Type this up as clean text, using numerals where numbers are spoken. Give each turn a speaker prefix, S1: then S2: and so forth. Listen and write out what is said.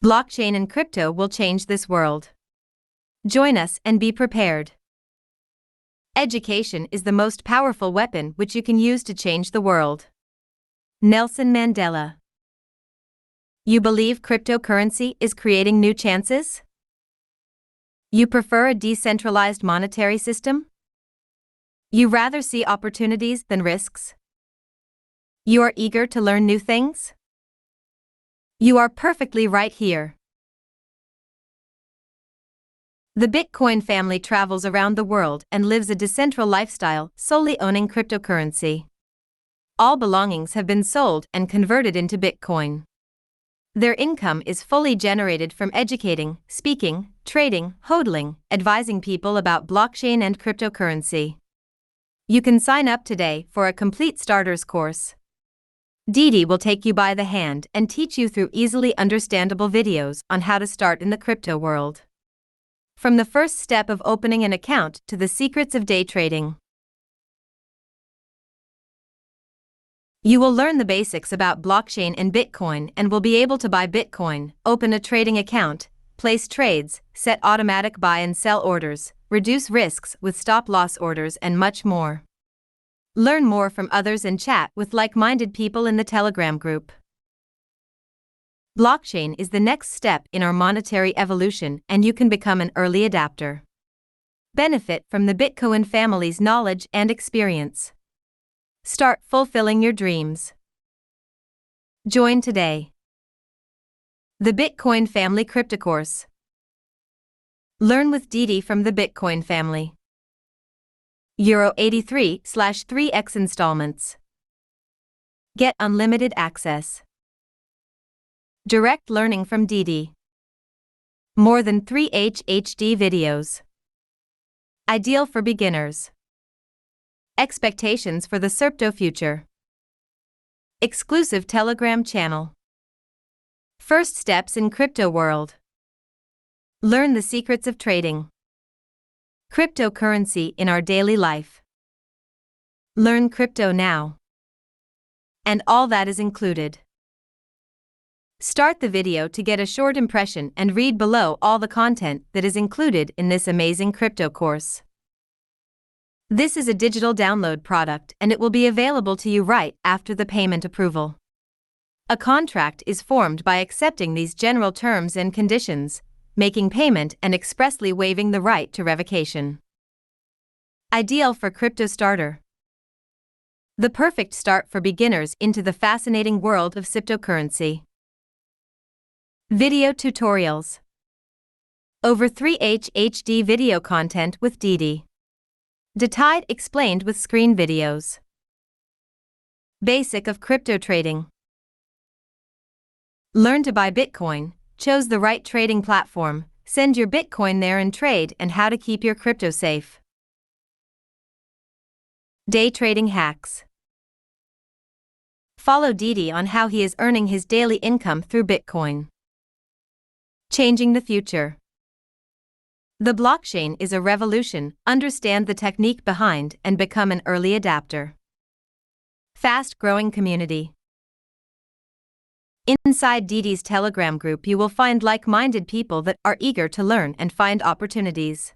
S1: Blockchain and crypto will change this world. Join us and be prepared. Education is the most powerful weapon which you can use to change the world. Nelson Mandela. You believe cryptocurrency is creating new chances? You prefer a decentralized monetary system? You rather see opportunities than risks? You are eager to learn new things? You are perfectly right here. The Bitcoin family travels around the world and lives a decentral lifestyle, solely owning cryptocurrency. All belongings have been sold and converted into Bitcoin. Their income is fully generated from educating, speaking, trading, hodling, advising people about blockchain and cryptocurrency. You can sign up today for a complete starters course. Didi will take you by the hand and teach you through easily understandable videos on how to start in the crypto world. From the first step of opening an account to the secrets of day trading. You will learn the basics about blockchain and Bitcoin and will be able to buy Bitcoin, open a trading account, place trades, set automatic buy and sell orders, reduce risks with stop-loss orders and much more. Learn more from others and chat with like-minded people in the Telegram group. Blockchain is the next step in our monetary evolution and you can become an early adapter. Benefit from the Bitcoin family's knowledge and experience. Start fulfilling your dreams. Join today. The Bitcoin Family Crypto Course. Learn with Didi from the Bitcoin family. Euro 83/3x installments. Get unlimited access. Direct learning from Didi. More than 3H HD videos. Ideal for beginners. Expectations for the cypto future. Exclusive Telegram channel. First steps in crypto world. Learn the secrets of trading. Cryptocurrency in our daily life. Learn crypto now. And all that is included. Start the video to get a short impression and read below all the content that is included in this amazing crypto course. This is a digital download product and it will be available to you right after the payment approval. A contract is formed by accepting these general terms and conditions, making payment and expressly waiving the right to revocation. Ideal for crypto starter. The perfect start for beginners into the fascinating world of cryptocurrency. Video tutorials. Over 3H HD video content with Didi. Detailed explained with screen videos. Basic of crypto trading. Learn to buy Bitcoin, chose the right trading platform, send your Bitcoin there and trade, and how to keep your crypto safe. Day trading hacks. Follow Didi on how he is earning his daily income through Bitcoin. Changing the future. The blockchain is a revolution, understand the technique behind and become an early adapter. Fast-growing community. Inside Didi's Telegram group you will find like-minded people that are eager to learn and find opportunities.